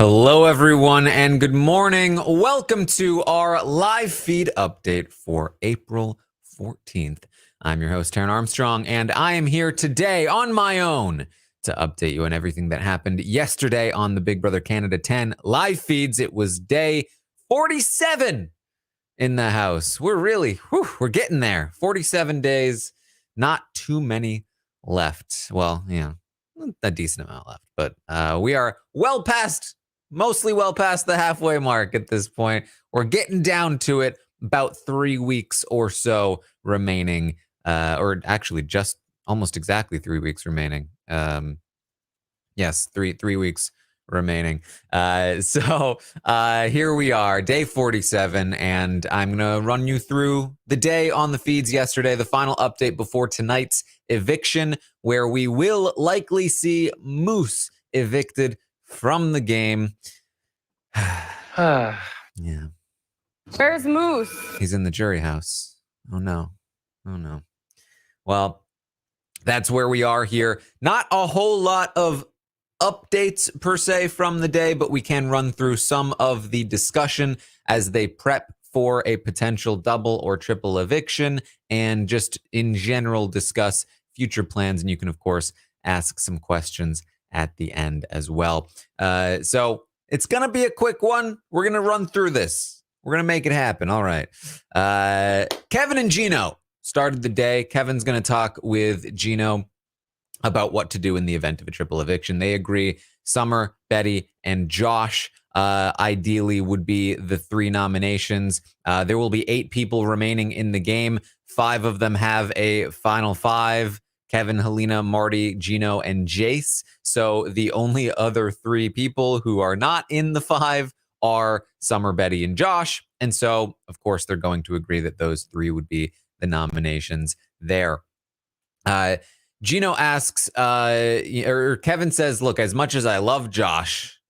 Hello, everyone, and good morning. Welcome to our live feed update for April 14th. I'm your host, Taran Armstrong, and I am here today on my own to update you on everything that happened yesterday on the Big Brother Canada 10 live feeds. It was day 47 in the house. We're getting there. 47 days, not too many left. Well, yeah, a decent amount left, but we are mostly well past the halfway mark at this point. We're getting down to it, about 3 weeks or so remaining, or actually just almost exactly 3 weeks remaining. Yes, three weeks remaining. Here we are, day 47, and I'm going to run you through the day on the feeds yesterday, the final update before tonight's eviction, where we will likely see Moose evicted from the game. Yeah. Where's Moose? He's in the jury house. Oh no. Well, that's where we are here. Not a whole lot of updates per se from the day, but we can run through some of the discussion as they prep for a potential double or triple eviction and just in general discuss future plans. And you can, of course, ask some questions at the end as well. So it's going to be a quick one. We're going to run through this. We're going to make it happen. All right. Kevin and Gino started the day. Kevin's going to talk with Gino about what to do in the event of a triple eviction. They agree Summer, Betty, and Josh ideally would be the 3 nominations. There will be 8 people remaining in the game. 5 of them have a final 5. Kevin, Helena, Marty, Gino, and Jace. So the only other 3 people who are not in the 5 are Summer, Betty, and Josh. And so, of course, they're going to agree that those 3 would be the nominations there. Gino asks, or Kevin says, look, as much as I love Josh,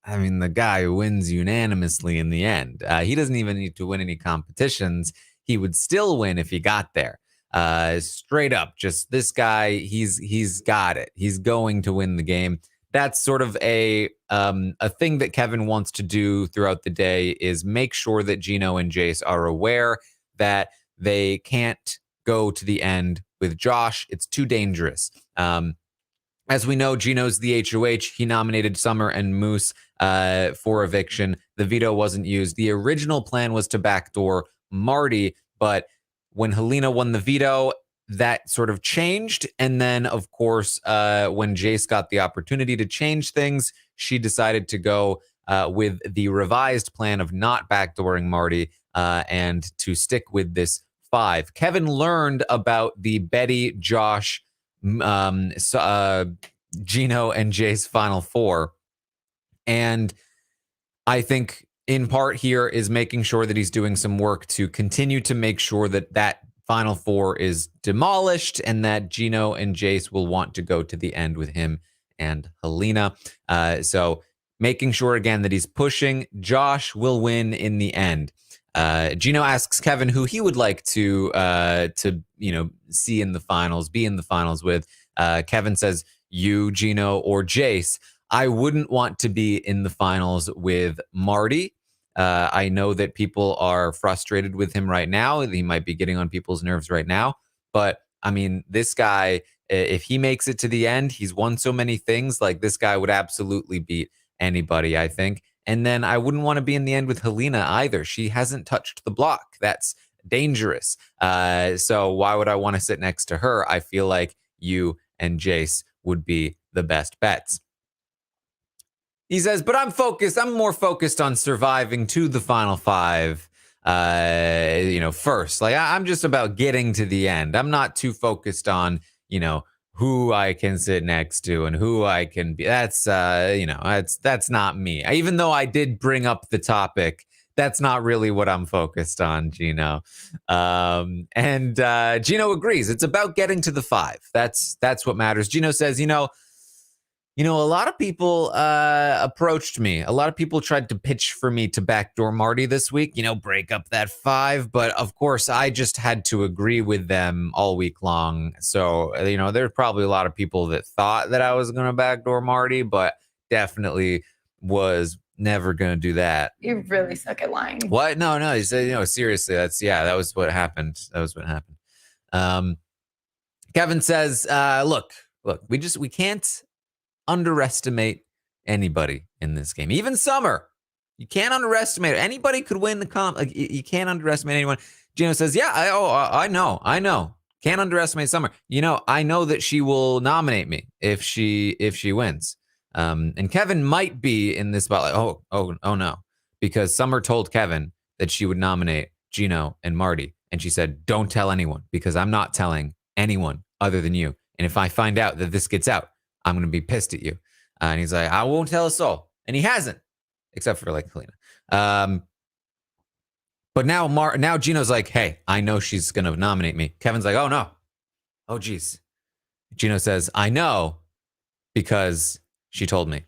I mean, the guy who wins unanimously in the end, he doesn't even need to win any competitions. He would still win if he got there. Straight up, just this guy, he's got it. He's going to win the game. That's sort of a thing that Kevin wants to do throughout the day is make sure that Gino and Jace are aware that they can't go to the end with Josh. It's too dangerous. As we know, Gino's the HOH. He nominated Summer and Moose for eviction. The veto wasn't used. The original plan was to backdoor Marty, but when Helena won the veto, that sort of changed. And then, of course, when Jace got the opportunity to change things, she decided to go with the revised plan of not backdooring Marty and to stick with this 5. Kevin learned about the Betty, Josh, Gino, and Jace final 4. And I think in part here is making sure that he's doing some work to continue to make sure that that final 4 is demolished and that Gino and Jace will want to go to the end with him and Helena. So making sure again that he's pushing. Josh will win in the end. Gino asks Kevin who he would like to see in the finals, be in the finals with. Kevin says, you, Gino, or Jace. I wouldn't want to be in the finals with Marty. I know that people are frustrated with him right now. He might be getting on people's nerves right now. But, I mean, this guy, if he makes it to the end, he's won so many things. Like, this guy would absolutely beat anybody, I think. And then I wouldn't want to be in the end with Helena either. She hasn't touched the block. That's dangerous. So why would I want to sit next to her? I feel like you and Jace would be the best bets. He says, but I'm more focused on surviving to the final 5, first. Like, I'm just about getting to the end. I'm not too focused on, who I can sit next to and who I can be. That's, that's not me. Even though I did bring up the topic, that's not really what I'm focused on, Gino. And Gino agrees. It's about getting to the 5. That's what matters. Gino says, a lot of people approached me. A lot of people tried to pitch for me to backdoor Marty this week, break up that 5. But of course, I just had to agree with them all week long. So, there's probably a lot of people that thought that I was going to backdoor Marty, but definitely was never going to do that. You really suck at lying. What? No. He said, seriously, that was what happened. Kevin says, look, we can't underestimate anybody in this game. Even Summer. You can't underestimate her. Anybody could win the comp. Like, you can't underestimate anyone. Gino says, yeah, I know. Can't underestimate Summer. I know that she will nominate me if she wins. And Kevin might be in this spotlight. Oh no. Because Summer told Kevin that she would nominate Gino and Marty. And she said, don't tell anyone, because I'm not telling anyone other than you. And if I find out that this gets out, I'm going to be pissed at you. And he's like, I won't tell a soul. And he hasn't, except for like Helena. But now Gino's like, hey, I know she's going to nominate me. Kevin's like, oh no. Oh geez. Gino says, I know because she told me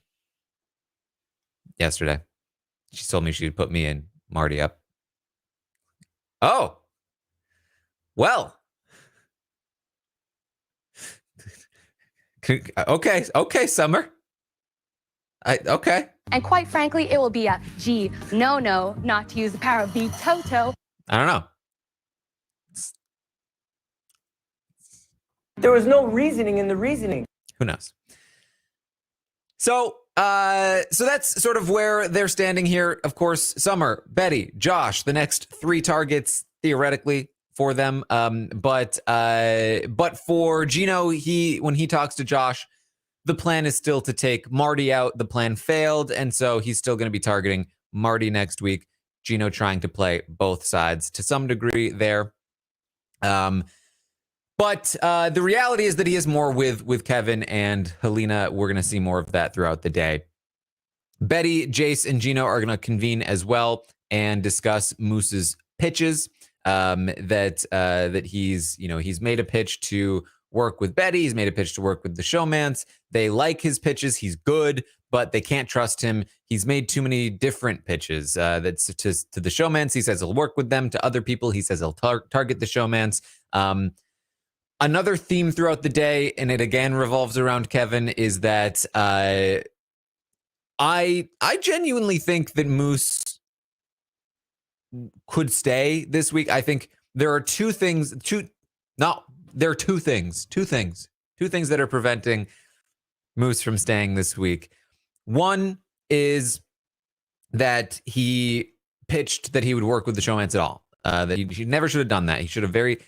yesterday. She told me she'd put me and Marty up. Oh, well. Okay, Summer. Okay. And quite frankly, it will be a no, not to use the power of the Toto. I don't know. There was no reasoning in the reasoning. Who knows? So that's sort of where they're standing here. Of course, Summer, Betty, Josh, the next 3 targets theoretically for them. But for Gino, when he talks to Josh, the plan is still to take Marty out. The plan failed, and so he's still going to be targeting Marty next week. Gino trying to play both sides to some degree there. But the reality is that he is more with Kevin and Helena. We're going to see more of that throughout the day. Betty, Jace, and Gino are going to convene as well and discuss Moose's pitches. That he's made a pitch to work with Betty. He's made a pitch to work with the showmance. They like his pitches. He's good, but they can't trust him. He's made too many different pitches. That's to the showmance. He says he'll work with them. To other people, he says he'll target the showmance. Another theme throughout the day, and it again revolves around Kevin, is that I genuinely think that Moose could stay this week. I think there are two things that are preventing Moose from staying this week. One is that he pitched that he would work with the showmance at all. That he never should have done that. He should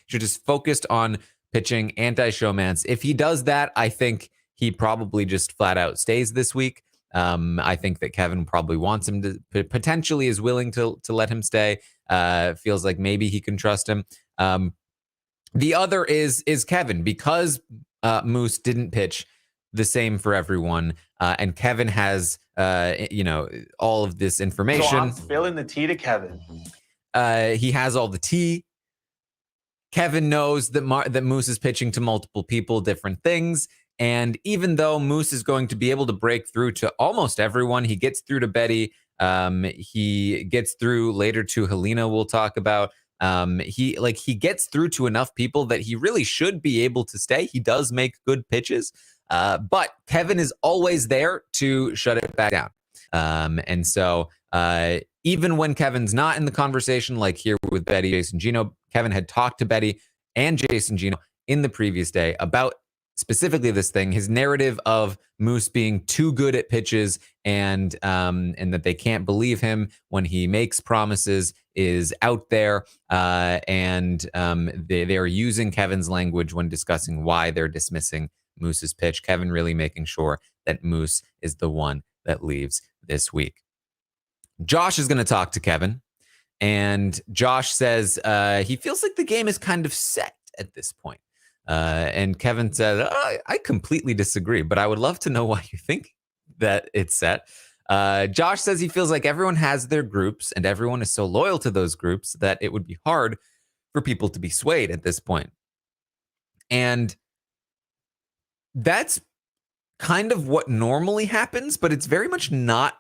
just focused on pitching anti-showmance. If he does that, I think he probably just flat out stays this week. I think that Kevin probably wants him to, potentially is willing to let him stay. Feels like maybe he can trust him. The other is Kevin, because Moose didn't pitch the same for everyone, and Kevin has all of this information. So I'm spilling the tea to Kevin. He has all the tea. Kevin knows that Moose is pitching to multiple people, different things. And even though Moose is going to be able to break through to almost everyone, he gets through to Betty. He gets through later to Helena, we'll talk about. He gets through to enough people that he really should be able to stay. He does make good pitches. But Kevin is always there to shut it back down. And so even when Kevin's not in the conversation, like here with Betty, Jason, Gino, Kevin had talked to Betty and Jason Gino in the previous day about specifically this thing, his narrative of Moose being too good at pitches and that they can't believe him when he makes promises is out there. And they are using Kevin's language when discussing why they're dismissing Moose's pitch. Kevin really making sure that Moose is the one that leaves this week. Josh is going to talk to Kevin, and Josh says he feels like the game is kind of set at this point. And Kevin said, I completely disagree, but I would love to know why you think that it's set. Josh says he feels like everyone has their groups and everyone is so loyal to those groups that it would be hard for people to be swayed at this point. And that's kind of what normally happens, but it's very much not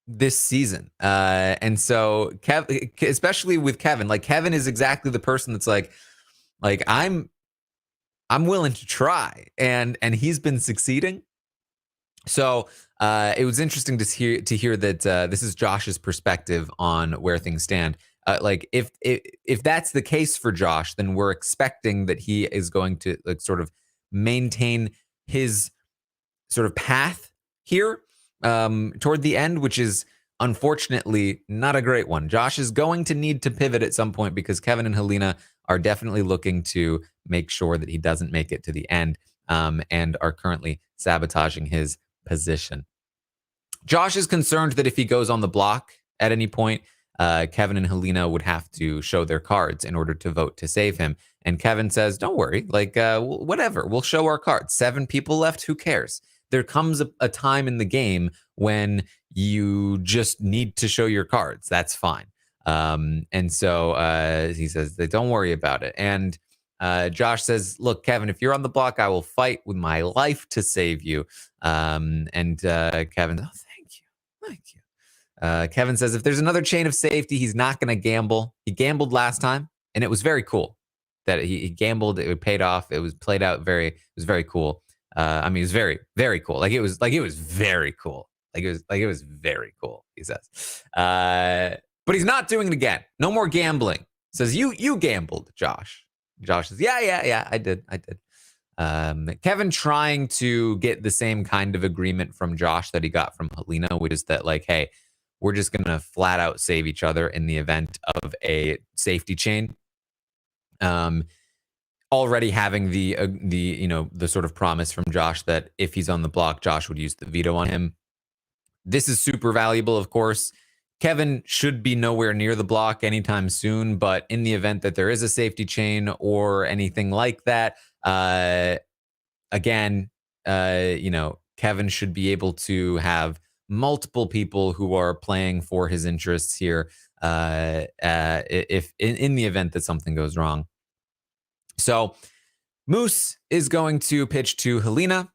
this season. And so especially with Kevin, like Kevin is exactly the person that's like I'm willing to try, and he's been succeeding. So it was interesting to hear that this is Josh's perspective on where things stand. Like if that's the case for Josh, then we're expecting that he is going to like sort of maintain his sort of path here toward the end, which is unfortunately not a great one. Josh is going to need to pivot at some point because Kevin and Helena are definitely looking to make sure that he doesn't make it to the end and are currently sabotaging his position. Josh is concerned that if he goes on the block at any point, Kevin and Helena would have to show their cards in order to vote to save him. And Kevin says, don't worry, like, whatever, we'll show our cards. 7 people left, who cares? There comes a time in the game when you just need to show your cards. That's fine. And so he says, don't worry about it. And Josh says, look, Kevin, if you're on the block, I will fight with my life to save you. And Kevin, oh, thank you. Thank you. Kevin says, if there's another chain of safety, he's not going to gamble. He gambled last time, and it was very cool that he gambled. It paid off. It was played out it was very cool. I mean, it was very, very cool. It was very cool. It was very cool, he says. But he's not doing it again. No more gambling. Says, you gambled, Josh. Josh says, yeah, I did. Kevin trying to get the same kind of agreement from Josh that he got from Helena, which is that, like, hey, we're just going to flat out save each other in the event of a safety chain. Already having the sort of promise from Josh that if he's on the block, Josh would use the veto on him. This is super valuable, of course. Kevin should be nowhere near the block anytime soon, but in the event that there is a safety chain or anything like that, again, Kevin should be able to have multiple people who are playing for his interests here if in the event that something goes wrong. So Moose is going to pitch to Helena.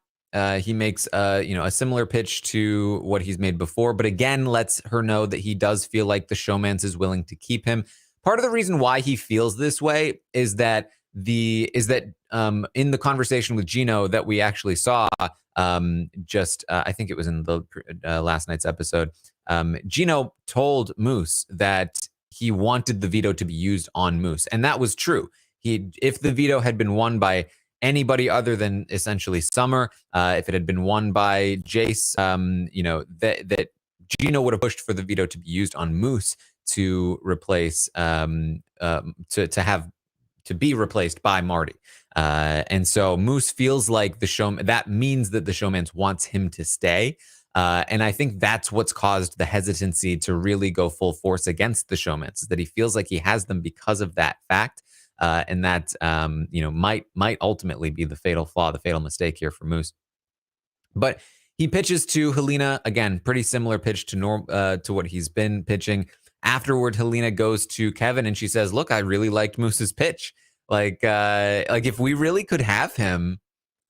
He makes a similar pitch to what he's made before, but again lets her know that he does feel like the showman's is willing to keep him. Part of the reason why he feels this way is that in the conversation with Gino that we actually saw I think it was in the last night's episode, Gino told Moose that he wanted the veto to be used on Moose, and that was true. If the veto had been won by anybody other than essentially Summer, if it had been won by Jace, that Gino would have pushed for the veto to be used on Moose to replace to be replaced by Marty. And so Moose feels like that means that the showman wants him to stay. And I think that's what's caused the hesitancy to really go full force against the showman, is that he feels like he has them because of that fact. And that might ultimately be the fatal flaw, the fatal mistake here for Moose. But he pitches to Helena again, pretty similar pitch to what he's been pitching. Afterward, Helena goes to Kevin and she says, "Look, I really liked Moose's pitch. Like if we really could have him,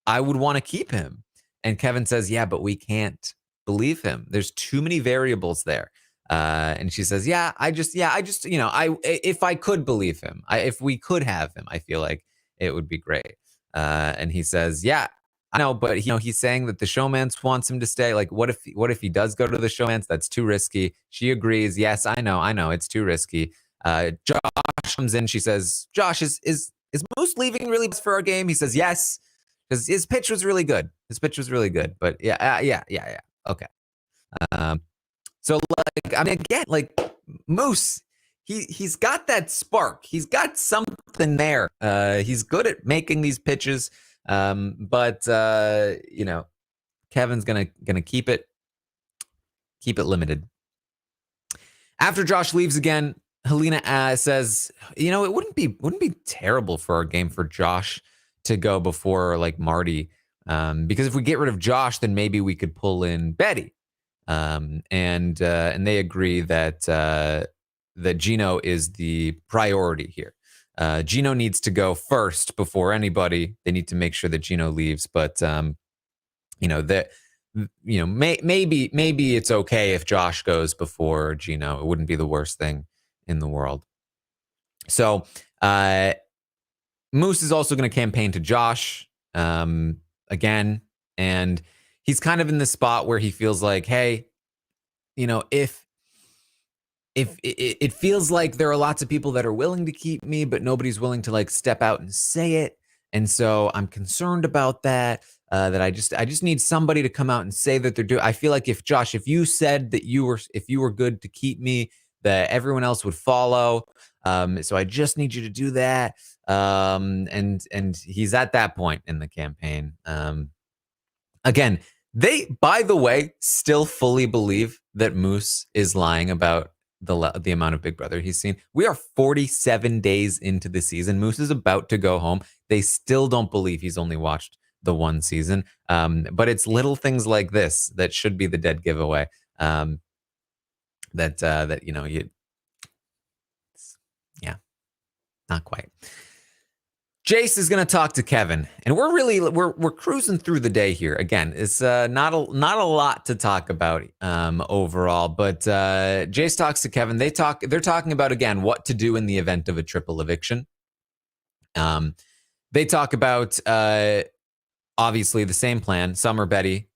I would want to keep him." And Kevin says, "Yeah, but we can't believe him. There's too many variables there." And she says, if I could believe him, if we could have him, I feel like it would be great. And he says, yeah, I know, but he's saying that the showman's wants him to stay. Like, what if he does go to the showman's? That's too risky. She agrees. Yes, I know, it's too risky. Josh comes in. She says, Josh, is Moose leaving really best for our game? He says, yes, because his pitch was really good. But yeah. Okay. So Moose, he's got that spark. He's got something there. He's good at making these pitches. But Kevin's gonna keep it limited. After Josh leaves again, Helena says, it wouldn't be terrible for our game for Josh to go before like Marty, because if we get rid of Josh, then maybe we could pull in Betty. And they agree that Gino is the priority here. Gino needs to go first before anybody. They need to make sure that Gino leaves, but maybe it's okay if Josh goes before Gino. It wouldn't be the worst thing in the world. So Moose is also going to campaign to Josh again, and he's kind of in this spot where he feels like, hey, if it feels like there are lots of people that are willing to keep me, but nobody's willing to like step out and say it. And so I'm concerned about that, that I just need somebody to come out and say that they're doing. I feel like if Josh, if you said that if you were good to keep me, that everyone else would follow. So I just need you to do that. And he's at that point in the campaign. Again, they, by the way, still fully believe that Moose is lying about the amount of Big Brother he's seen. We are 47 days into the season. Moose is about to go home. They still don't believe he's only watched the one season. But it's little things like this that should be the dead giveaway. That not quite. Jace is going to talk to Kevin, and we're cruising through the day here. Again, it's not a lot to talk about overall, but Jace talks to Kevin. They're talking about, again, what to do in the event of a triple eviction. They talk about obviously the same plan: Summer, Betty,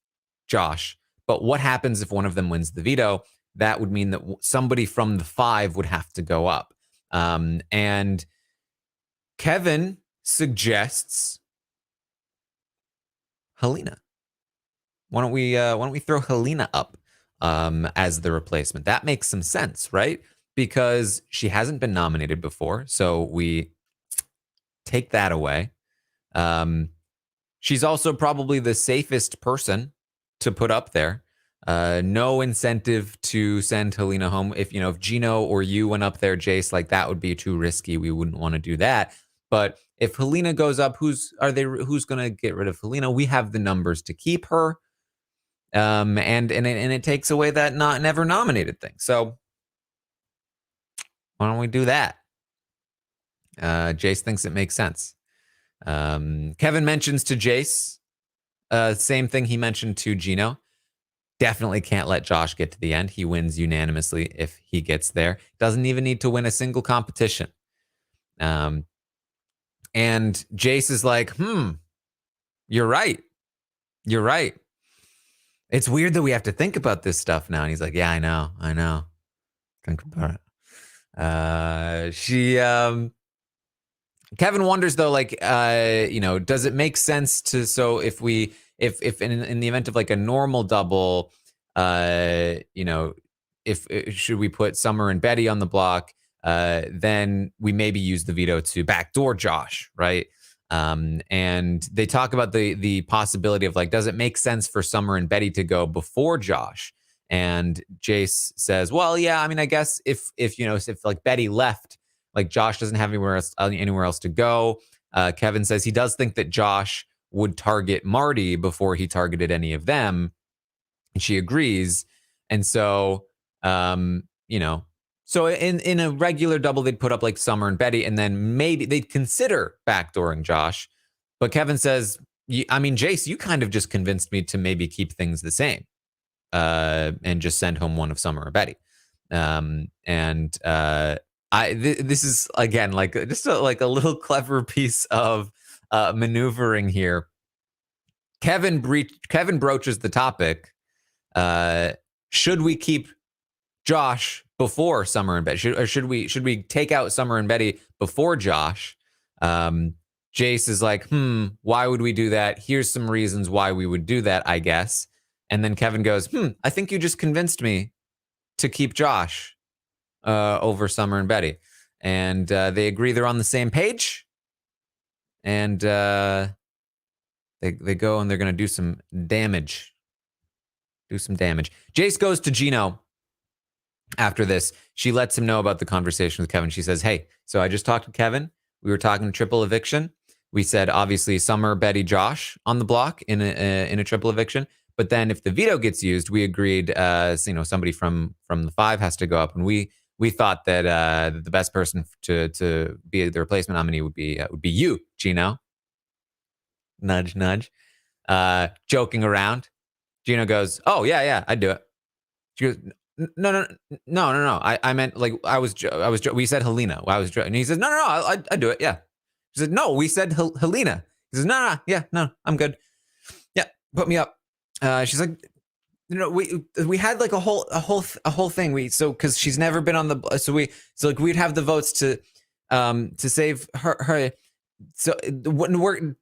Josh. But what happens if one of them wins the veto? That would mean that somebody from the 5 would have to go up, and Kevin suggests Helena. Why don't we throw Helena up as the replacement? That makes some sense, right? Because she hasn't been nominated before, so we take that away. She's also probably the safest person to put up there. No incentive to send Helena home. If Gino or you went up there, Jace, like that would be too risky. We wouldn't want to do that. But if Helena goes up, who's going to get rid of Helena? We have the numbers to keep her. And it takes away that never nominated thing. So why don't we do that? Jace thinks it makes sense. Kevin mentions to Jace, same thing he mentioned to Gino. Definitely can't let Josh get to the end. He wins unanimously if he gets there. Doesn't even need to win a single competition. And Jace is like, you're right. You're right. It's weird that we have to think about this stuff now. And he's like, yeah, I know. Think about it. Kevin wonders though, like, does it make sense to, so if in the event of like a normal double, should we put Summer and Betty on the block, then we maybe use the veto to backdoor Josh, right? And they talk about the possibility of like, does it make sense for Summer and Betty to go before Josh? And Jace says, well, yeah, I mean, I guess if like Betty left, like Josh doesn't have anywhere else to go. Kevin says he does think that Josh would target Marty before he targeted any of them. And she agrees. And so, so in a regular double, they'd put up like Summer and Betty, and then maybe they'd consider backdooring Josh. But Kevin says, Jace, you kind of just convinced me to maybe keep things the same and just send home one of Summer or Betty. This is, again, like just a little clever piece of maneuvering here. Kevin broaches the topic. Should we keep Josh before Summer and Betty? Should we take out Summer and Betty before Josh? Jace is like, why would we do that? Here's some reasons why we would do that, I guess. And then Kevin goes, I think you just convinced me to keep Josh over Summer and Betty. And they agree they're on the same page. And they go and they're going to do some damage. Jace goes to Gino after this. She lets him know about the conversation with Kevin. She says, hey, so I just talked to Kevin. We were talking triple eviction. We said, obviously, Summer, Betty, Josh on the block in a triple eviction. But then if the veto gets used, we agreed, somebody from the 5 has to go up. And we thought that the best person to be the replacement nominee would be you, Gino. Nudge, nudge. Joking around. Gino goes, oh, yeah, I'd do it. She goes, no. I meant like we said Helena. And he says, no, I'd do it. Yeah. She said, no, we said Helena. He says, no, I'm good. Yeah, put me up. she's like, we had like a whole thing. Because she's never been on the, so like we'd have the votes to save her. So when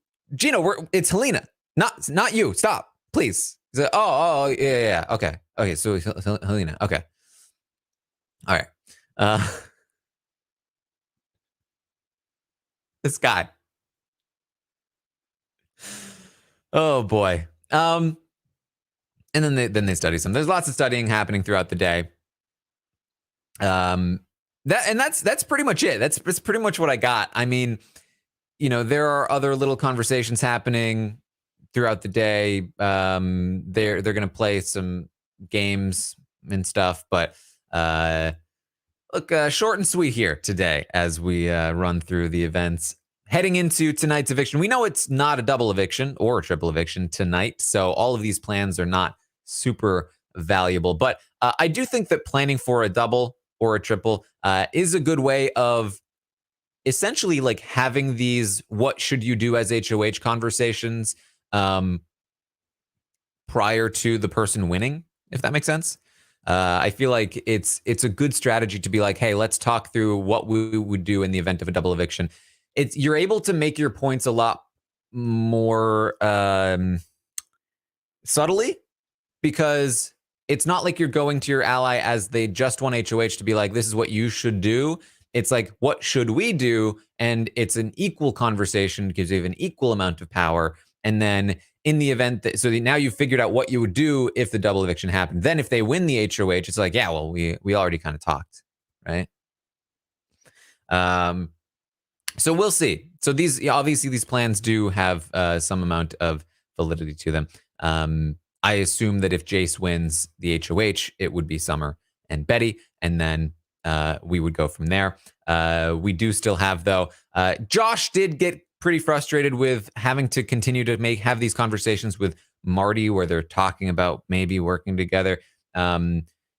it's Helena, not you. Stop, please. So, yeah. Okay. So Helena. Okay. All right. This guy. Oh boy. And then they study some. There's lots of studying happening throughout the day. That's pretty much it. That's pretty much what I got. I mean, there are other little conversations happening throughout the day. They're going to play some games and stuff, but look, short and sweet here today as we run through the events. Heading into tonight's eviction, we know it's not a double eviction or a triple eviction tonight, so all of these plans are not super valuable. But I do think that planning for a double or a triple is a good way of essentially like having these what should you do as HOH conversations prior to the person winning, if that makes sense. I feel like it's a good strategy to be like, hey, let's talk through what we would do in the event of a double eviction. You're able to make your points a lot more subtly, because it's not like you're going to your ally as they just won HOH to be like, this is what you should do. It's like, what should we do? And it's an equal conversation because you have an equal amount of power. And then in the event that, so now you've figured out what you would do if the double eviction happened. Then if they win the HOH, it's like, yeah, well, we already kind of talked, right? So we'll see. So obviously these plans do have some amount of validity to them. I assume that if Jace wins the HOH, it would be Summer and Betty, and then we would go from there. We do still have, though, Josh did get pretty frustrated with having to continue to have these conversations with Marty where they're talking about maybe working together.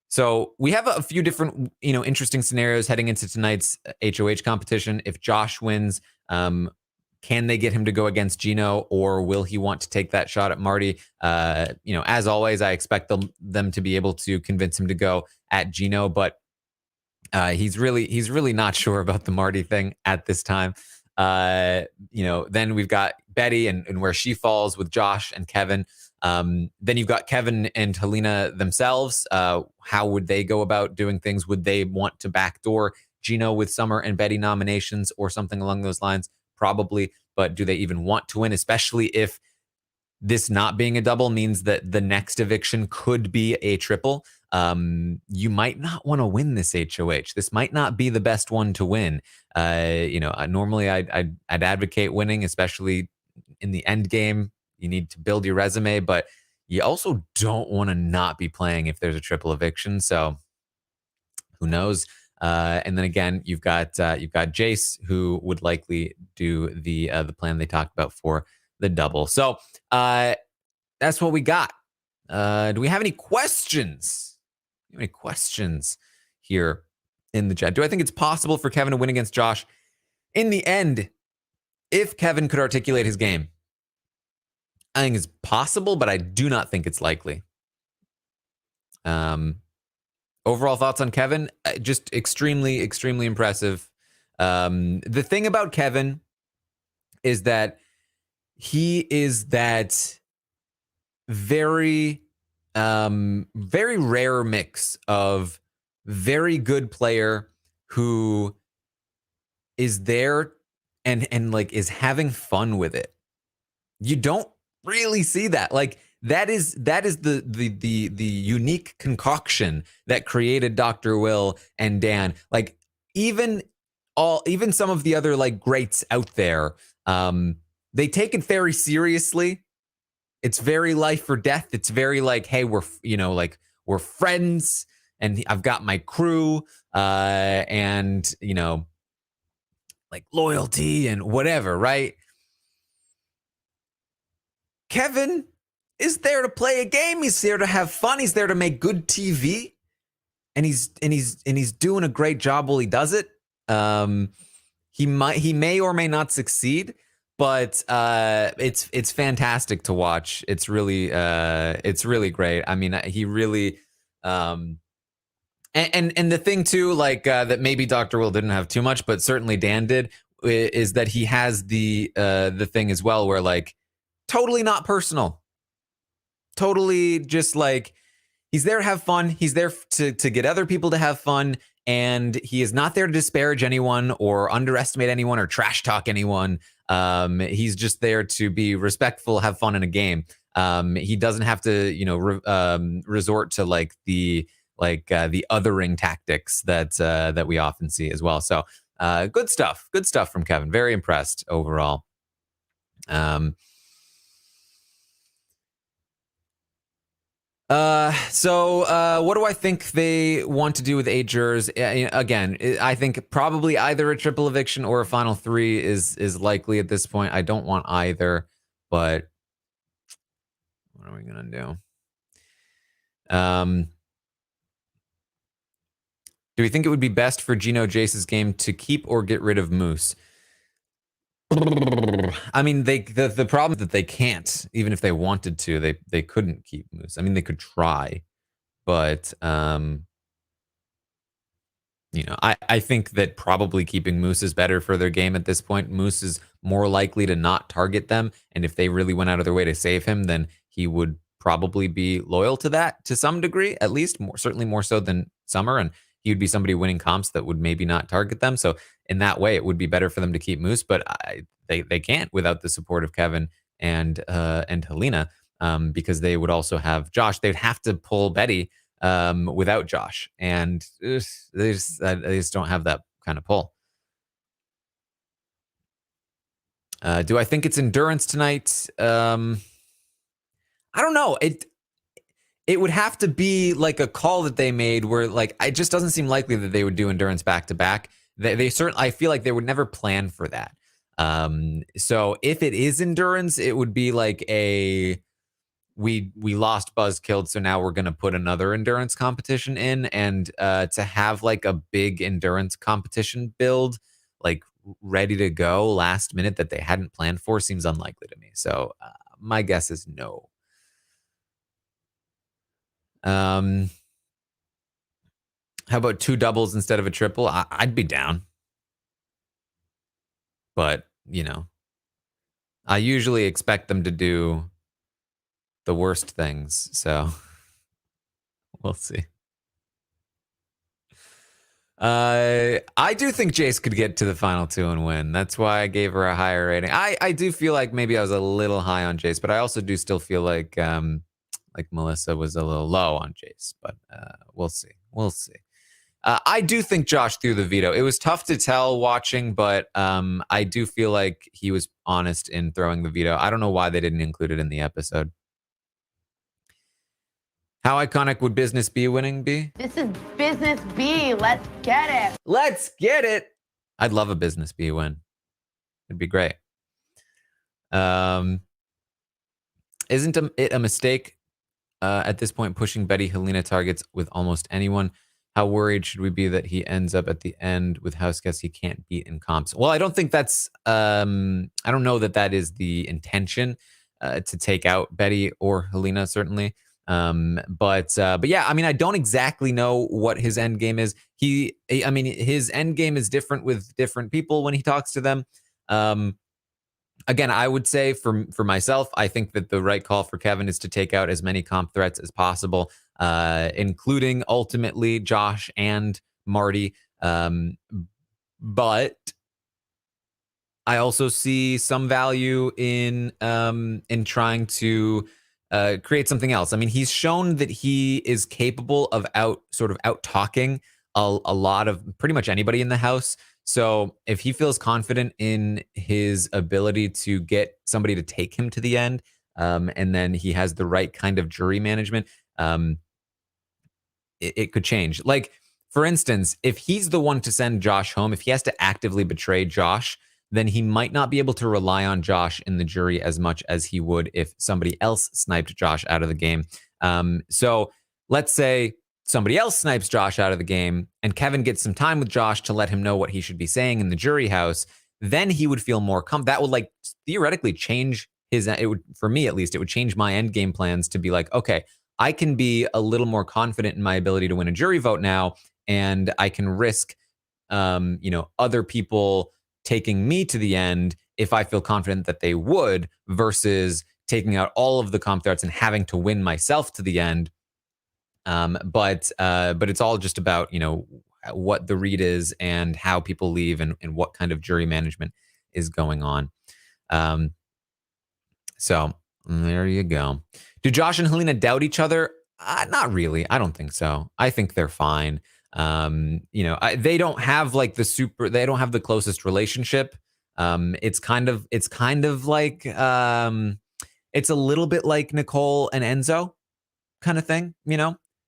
So we have a few different, interesting scenarios heading into tonight's HOH competition. If Josh wins, can they get him to go against Gino, or will he want to take that shot at Marty? As always, I expect them to be able to convince him to go at Gino, but he's really not sure about the Marty thing at this time. Then we've got Betty and where she falls with Josh and Kevin. Then you've got Kevin and Helena themselves. How would they go about doing things? Would they want to backdoor Gino with Summer and Betty nominations or something along those lines? Probably, but do they even want to win, especially if this not being a double means that the next eviction could be a triple? You might not want to win this HOH. This might not be the best one to win. Normally I'd advocate winning, especially in the end game. You need to build your resume, but you also don't want to not be playing if there's a triple eviction. So who knows? And then again, you've got Jace, who would likely do the plan they talked about for the double. So that's what we got. Do we have any questions? Any questions here in the chat? Do I think it's possible for Kevin to win against Josh in the end if Kevin could articulate his game? I think it's possible, but I do not think it's likely. Overall thoughts on Kevin? Just extremely, extremely impressive. The thing about Kevin is that he is that very, very rare mix of very good player who is there and like is having fun with it. You don't really see that. Like that is the unique concoction that created Dr. Will and Dan. Like even some of the other like greats out there, they take it very seriously. It's very life or death. It's very like, hey, we're friends and I've got my crew, and like loyalty and whatever, right? Kevin is there to play a game. He's there to have fun. He's there to make good TV, and he's doing a great job while he does it. He may or may not succeed, but it's fantastic to watch. It's really great. I mean, he really and the thing too, like that maybe Dr. Will didn't have too much, but certainly Dan did, is that he has the thing as well where like totally not personal, totally just like he's there to have fun. He's there to get other people to have fun. And he is not there to disparage anyone or underestimate anyone or trash talk anyone. He's just there to be respectful, have fun in a game. He doesn't have to, resort to like the othering tactics that we often see as well. So good stuff from Kevin. Very impressed overall. So what do I think they want to do with 8 jurors? Again, I think probably either a triple eviction or a final 3 is likely at this point. I don't want either, but what are we gonna do? Do we think it would be best for Gino Jace's game to keep or get rid of Moose? I mean, the problem is that they can't, even if they wanted to, they couldn't keep Moose. I mean, they could try, but I think that probably keeping Moose is better for their game at this point. Moose is more likely to not target them, and if they really went out of their way to save him, then he would probably be loyal to that to some degree, at least certainly more so than Summer, and he would be somebody winning comps that would maybe not target them. So in that way, it would be better for them to keep Moose, but they can't without the support of Kevin and Helena, because they would also have Josh. They'd have to pull Betty without Josh, and they just don't have that kind of pull. Do I think it's endurance tonight? I don't know. It would have to be like a call that they made where like it just doesn't seem likely that they would do endurance back to back. They certainly, I feel like they would never plan for that. So if it is endurance, it would be like we lost Buzz killed, so now we're gonna put another endurance competition in, and to have like a big endurance competition build like ready to go last minute that they hadn't planned for seems unlikely to me. So my guess is no. How about 2 doubles instead of a triple? I'd be down. But, I usually expect them to do the worst things. So we'll see. I do think Jace could get to the final 2 and win. That's why I gave her a higher rating. I do feel like maybe I was a little high on Jace, but I also do still feel like Melissa was a little low on Jace, but we'll see. I do think Josh threw the veto. It was tough to tell watching, but I do feel like he was honest in throwing the veto. I don't know why they didn't include it in the episode. How iconic would Business B winning be? This is Business B. Let's get it. Let's get it. I'd love a Business B win. It'd be great. Isn't it a mistake at this point pushing Betty Helena targets with almost anyone? How worried should we be that he ends up at the end with house guests he can't beat in comps? Well, I don't think that's I don't know that is the intention to take out Betty or Helena, certainly. But yeah, I mean, I don't exactly know what his end game is. His end game is different with different people when he talks to them. Again, I would say for myself, I think that the right call for Kevin is to take out as many comp threats as possible, including ultimately Josh and Marty. But I also see some value in trying to create something else. I mean, he's shown that he is capable of out talking a lot of pretty much anybody in the house. So if he feels confident in his ability to get somebody to take him to the end, and then he has the right kind of jury management, it could change. Like, for instance, if he's the one to send Josh home, if he has to actively betray Josh, then he might not be able to rely on Josh in the jury as much as he would if somebody else sniped Josh out of the game. So let's say somebody else snipes Josh out of the game and Kevin gets some time with Josh to let him know what he should be saying in the jury house. then he would feel more that would like theoretically change it would, for me at least, it would change my end game plans to be like, okay, I can be a little more confident in my ability to win a jury vote now, and I can risk, other people taking me to the end if I feel confident that they would, versus taking out all of the comp threats and having to win myself to the end. But it's all just about, what the read is and how people leave and what kind of jury management is going on. So there you go. Do Josh and Helena doubt each other? Not really. I don't think so. I think they're fine. They don't have like they don't have the closest relationship. It's kind of like, it's a little bit like Nicole and Enzo kind of thing,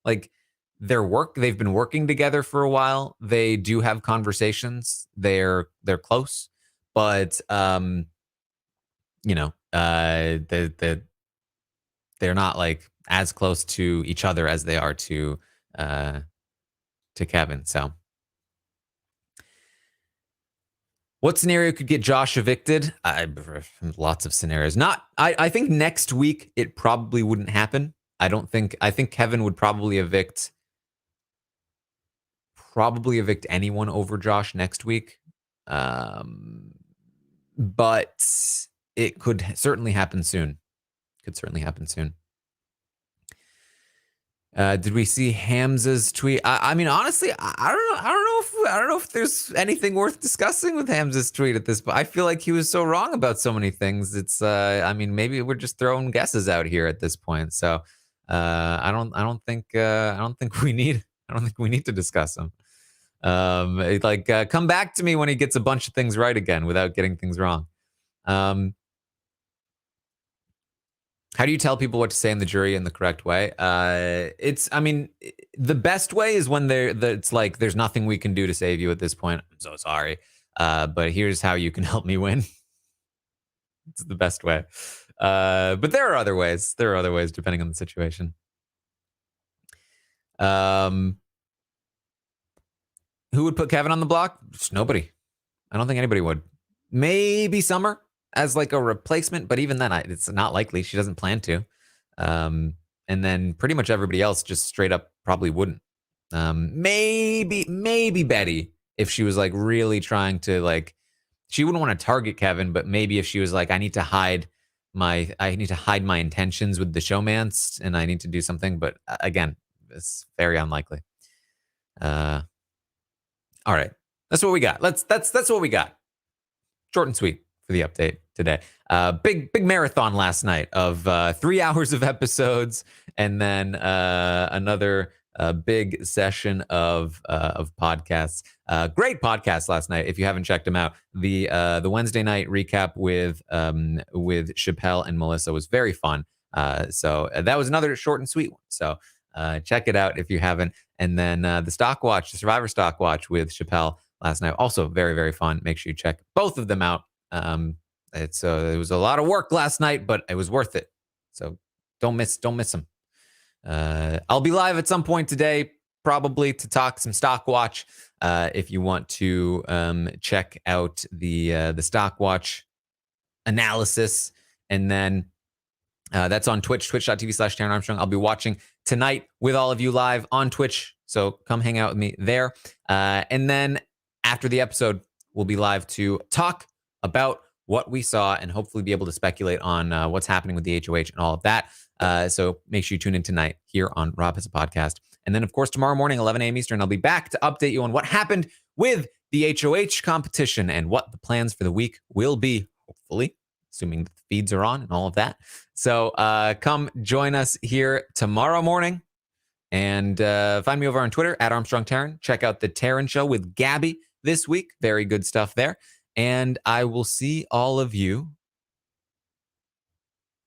like they've been working together for a while. They do have conversations. They're close, but, they're not like as close to each other as they are to Kevin. So what scenario could get Josh evicted? Lots of scenarios. I think next week it probably wouldn't happen. I think Kevin would probably evict anyone over Josh next week. But it could certainly happen soon. Did we see Hamza's tweet? I mean, honestly, I don't know if there's anything worth discussing with Hamza's tweet at this point. I feel like he was so wrong about so many things. It's, maybe we're just throwing guesses out here at this point. So, I don't think we need to discuss them. Come back to me when he gets a bunch of things right again without getting things wrong. How do you tell people what to say in the jury in the correct way? The best way is when it's like, there's nothing we can do to save you at this point. I'm so sorry. But here's how you can help me win. It's the best way. But there are other ways. Depending on the situation. Who would put Kevin on the block? Just nobody. I don't think anybody would. Maybe Summer as like a replacement, but even then, it's not likely. She doesn't plan to. And then pretty much everybody else just straight up probably wouldn't. Maybe Betty, if she was like really trying to, like, she wouldn't want to target Kevin, but maybe if she was like, I need to hide my intentions with the showmance and I need to do something. But again, it's very unlikely. All right. That's what we got. That's what we got. Short and sweet for the update today. Big marathon last night of 3 hours of episodes, and then another big session of podcasts. Great podcast last night. If you haven't checked them out, the Wednesday night recap with Chappelle and Melissa was very fun. So that was another short and sweet one. So check it out if you haven't. And then the Survivor Stock Watch with Chappelle last night, also very, very fun. Make sure you check both of them out. It was a lot of work last night, but it was worth it. So don't miss them. I'll be live at some point today, probably to talk some Stock Watch. If you want to check out the Stock Watch analysis, and then that's on Twitch, twitch.tv/Taran Armstrong. I'll be watching tonight with all of you live on Twitch. So come hang out with me there. And then after the episode, we'll be live to talk about what we saw and hopefully be able to speculate on what's happening with the HOH and all of that. So make sure you tune in tonight here on RHAP as a podcast. And then, of course, tomorrow morning, 11 a.m. Eastern, I'll be back to update you on what happened with the HOH competition and what the plans for the week will be, hopefully, assuming the feeds are on and all of that. So come join us here tomorrow morning. And find me over on Twitter at Armstrong Taran. Check out the Taran Show with Gabby this week. Very good stuff there. And I will see all of you